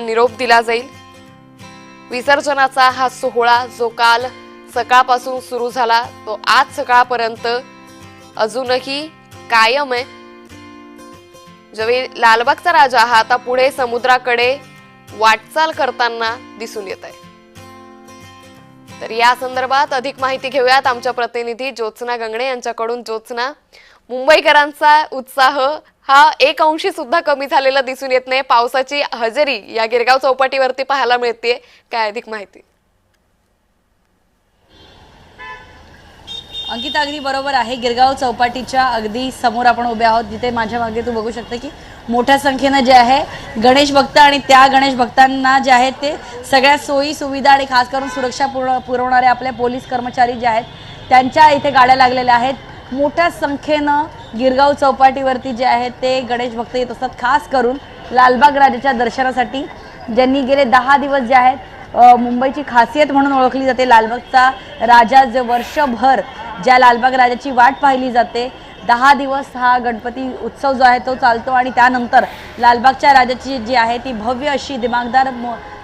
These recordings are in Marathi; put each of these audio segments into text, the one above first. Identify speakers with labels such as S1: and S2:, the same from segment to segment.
S1: निरोप दिला जाईल। विसर्जनाचा हा सोहळा जो काल सकाळपासून सुरू झाला तो आज सकाळपर्यंत अजूनही कायम आहे। ज्यावेळी लालबागचा राजा हा आता पुढे समुद्राकडे वाटचाल करताना दिसून येत आहे। तर या संदर्भात अधिक माहिती घेऊयात आमच्या प्रतिनिधी ज्योत्स्ना गंगणे यांच्याकडून। ज्योत्स्ना, मुंबईकरांचा उत्साह हा एक अंशी सुद्धा कमी झालेला दिसून येत नाही। पावसाची हजेरी या गिरगाव चौपाटीवरती पाहायला मिळते, काय अधिक माहिती?
S2: अंकिता, अगदी बरोबर आहे। गिरगाव चौपाटीच्या अगदी समोर आपण उभे आहोत, जिथे माझ्या मागे तू बघू शकते की मोठ्या संख्येने जे आहे गणेश भक्त आणि त्या गणेश भक्तांना जे आहेत ते सगळ्या सोयी सुविधा आणि खास करून सुरक्षा पुरवणारे आपले पोलीस कर्मचारी जे आहेत त्यांच्या इथे गाड्या लागलेल्या आहेत। मोठ्या संख्येनं गिरगाव चौपाटीवरती जे आहेत ते गणेश भक्त येत असतात, खास करून लालबाग राजाच्या दर्शनासाठी, ज्यांनी गेले 10 दिवस जे आहेत मुंबईची खासियत म्हणून ओळखली जाते लालबागचा राजा, जे वर्षभर ज्या लालबाग राजाची वाट पाहिली जाते, 10 दिवस हा गणपती उत्सव जो आहे तो चालतो आणि त्यानंतर लालबागच्या राजाची जी आहे ती भव्य अशी दिमागदार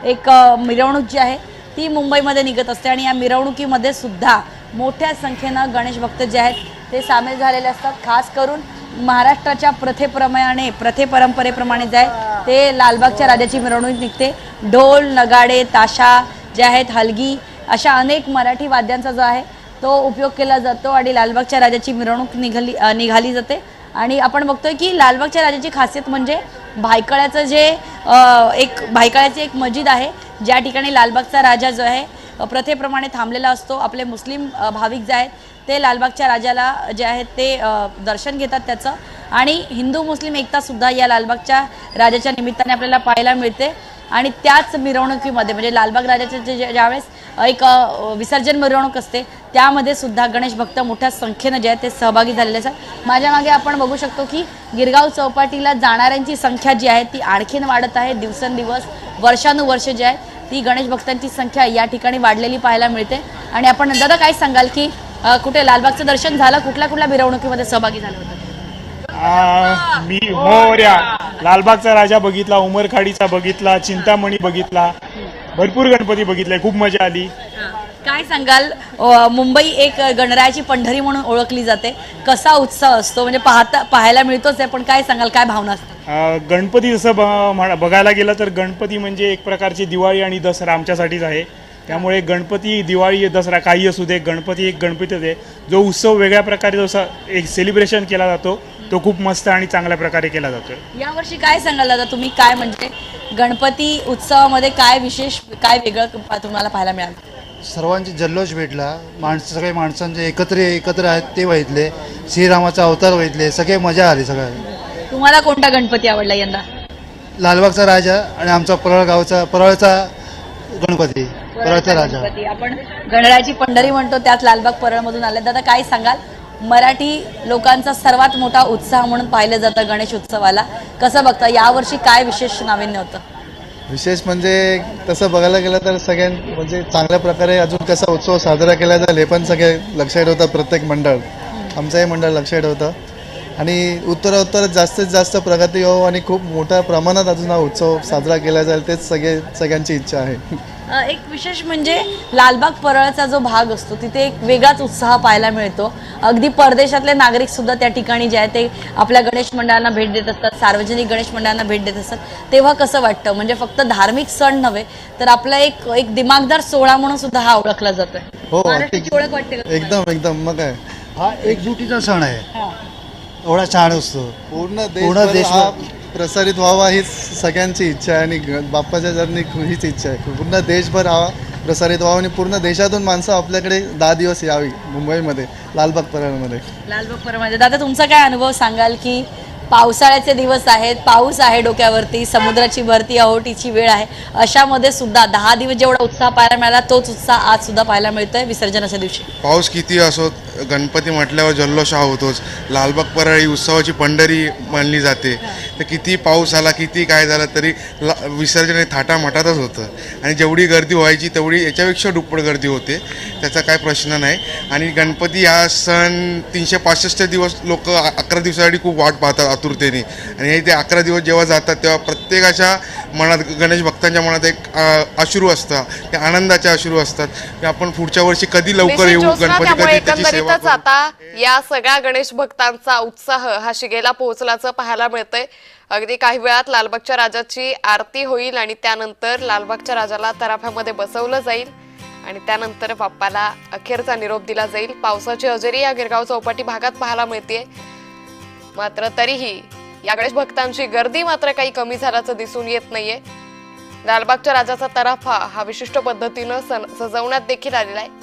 S2: एक मिरवणूक जी आहे ती मुंबईमध्ये निघत असते आणि या मिरवणुकीमध्ये सुद्धा मोठ्या संख्येनं गणेश भक्त जे आहेत ते सामील झालेले असतात। खास करून महाराष्ट्राच्या प्रथे परंपरेप्रमाणे जे आहे ते लालबागच्या राजाची मिरवणूक निघते। ढोल, नगाडे, ताशा जे आहेत, हलगी, अशा अनेक मराठी वाद्यांचा जो आहे तो उपयोग केला जातो आणि लालबागच्या राजाची मिरवणूक निघाली जाते। आणि आपण बघतोय की लालबागच्या राजाची खासियत म्हणजे भायखळ्याचं जे भायखळ्याची एक मस्जिद आहे, ज्या ठिकाणी लालबागचा राजा जो आहे प्रथेप्रमाणे थांबलेला असतो। आपले मुस्लिम भाविक जे आहेत ते लालबागच्या राजाला जे आहेत ते दर्शन घेतात त्याचं, आणि हिंदू मुस्लिम एकता सुद्धा या लालबागच्या राजाच्या निमित्ताने आपल्याला पाहायला मिळते। आणि त्याच मिरवणुकीमध्ये म्हणजे लालबाग राजाचे ज्यावेळेस एक विसर्जन मिरवणूक असते त्यामध्ये सुद्धा गणेश भक्त मोठ्या संख्येने जे आहेत ते सहभागी झालेले असतात। माझ्या मागे आपण बघू शकतो की गिरगाव चौपाटीला जाणाऱ्यांची संख्या जी आहे ती आणखीन वाढत आहे। दिवसेंदिवस, वर्षानुवर्ष जे आहे ती गणेश भक्तांची संख्या या ठिकाणी वाढलेली पाहायला मिळते। आणि आपण दादा काय सांगाल की कुठे लालबागचं दर्शन झालं, कुठल्या मिरवणुकीमध्ये सहभागी झालं होतं?
S3: मी मोर्या लालबागचा राजा बघितला, उमरखाडीचा बघितला, चिंतामणी बघितला, भरपूर गणपती बघितले, खूप मजा आली।
S2: काय सांगाल, मुंबई एक गणरायाची पंढरी म्हणून ओळखली जाते, कसा उत्साह असतो म्हणजे पाहायला मिळतोच आहे, पण काय सांगाल, काय भावना असतात?
S3: गणपती जसं बघायला गेलं तर गणपती म्हणजे एक प्रकारची दिवाळी आणि दसरा आमच्यासाठीच आहे। त्यामुळे गणपती, दिवाळी, दसरा काही असू दे, गणपती एक गणपतीच आहे। जो उत्सव वेगळ्या प्रकारे जसा एक सेलिब्रेशन केला जातो तो खूप मस्त आणि चांगल्या प्रकारे केला जातो।
S2: यावर्षी काय सांगाल दादा तुम्ही, काय म्हणजे गणपती उत्सवामध्ये काय विशेष, काय वेगळं तुम्हाला पाहायला मिळालं?
S4: सर्वांचे जल्लोष भेटला, सगळे माणसांचे एकत्र आहेत ते बघितले, श्रीरामाचा अवतार बघितले, सगळे मजा आली सगळ्या।
S2: तुम्हाला कोणता गणपती आवडला यंदा?
S4: लालबागचा राजा आणि आमचा परळचा गणपती, परळचा राजा।
S2: आपण गणरायाची पंढरी म्हणतो, त्यात लालबाग परळमधून आले। दादा काय सांगाल, मराठी लोकांचा सर्वात मोठा उत्साह म्हणून पाहिलं जातं गणेश उत्सवाला, कसं बघता यावर्षी काय विशेष नाविन्य होतं?
S4: विशेष म्हणजे तसं बघायला गेलं तर म्हणजे चांगल्या प्रकारे अजून कसा उत्सव साजरा केला जाईल हे पण सगळे लक्षात होतं, प्रत्येक मंडळ, आमचंही मंडळ लक्षात होतं। आणि उत्तरोत्तर जास्तीत जास्त प्रगती हो आणि खूप मोठ्या प्रमाणात अजून हा उत्सव साजरा केला जाईल, तेच सगळ्यांची इच्छा आहे।
S2: एक विशेष म्हणजे लालबाग परळचा जो भाग असतो तिथे एक वेगळाच उत्साह पाहायला मिळतो। अगदी परदेशातले नागरिक सुद्धा त्या ठिकाणी जे आहे ते आपल्या गणेश मंडळांना भेट देत असतात, सार्वजनिक गणेश मंडळांना भेट देत असतात। तेव्हा कसं वाटतं, म्हणजे फक्त धार्मिक सण नव्हे तर आपला एक दिमागदार सोहळा म्हणून सुद्धा हा ओळखला जातोय?
S4: हो,
S2: ओळख वाटते का?
S4: एकदम मग काय, हा एकजुटीचा सण आहे, एवढा छान असतो। पूर्ण देश प्रसारित व्हावा हीच सगळ्यांची इच्छा आहे आणि बाप्पाच्या चरणी हीच इच्छा आहे, पूर्ण देशभर हा प्रसारित व्हावा आणि पूर्ण देशातून माणसं आपल्याकडे 10 दिवस यावी मुंबईमध्ये, लालबाग परळमध्ये।
S2: लालबाग परळमध्ये दादा तुमचा काय अनुभव सांगाल की पावसाळ्याचे दिवस आहेत, पाऊस आहे डोक्यावरती, समुद्राची भरती, ओहोटीची वेळ आहे, अशामध्ये सुद्धा 10 दिवस जेवढा उत्साह पाहायला मिळाला तोच उत्साह आज सुद्धा पाहायला मिळतोय विसर्जनाच्या दिवशी?
S5: पाऊस किती असो, गणपती म्हटल्यावर जल्लोष हा होतोच। लालबाग परळ उत्सवाची पंढरी मानली जाते, तर किती पाऊस आला, किती काय झालं तरी विसर्जन हे थाटामाटातच होतं आणि जेवढी गर्दी व्हायची तेवढी याच्यापेक्षा दुप्पट गर्दी होते, त्याचा काय प्रश्न नाही। आणि गणपती हा सण 365 दिवस लोक 11 दिवसासाठी खूप वाट पाहतात आतुरतेने, आणि हे ते 11 दिवस जेव्हा जातात तेव्हा प्रत्येकाच्या मनात गणेश भक्तांच्या मनात एक अश्रू असतं, ते आनंदाचे अश्रू असतात की आपण पुढच्या वर्षी कधी लवकर
S1: निश्चित
S5: येऊ,
S1: ज्योत्स्ना,
S5: गणपती
S1: त्यामुळे
S5: कधी त्याची सेवा
S1: एकंदरीतच
S5: करू.
S1: आता या सगळ्या गणेश भक्तांचा उत्साह हा शिगेला पोहोचल्याचं पाहायला मिळतंय. अगदी काही वेळात लालबागच्या राजाची आरती होईल आणि त्यानंतर लालबागच्या राजाला तराफ्यामध्ये बसवलं जाईल आणि त्यानंतर बाप्पाला अखेरचा निरोप दिला जाईल. पावसाची हजेरी या गिरगाव चौपाटी भागात पाहायला मिळते. मात्र तरीही या गणेश भक्तांची गर्दी मात्र काही कमी झाल्याचं दिसून येत नाहीये. लालबागच्या राजाचा तराफा हा विशिष्ट पद्धतीनं सजवण्यात देखील आलेला आहे.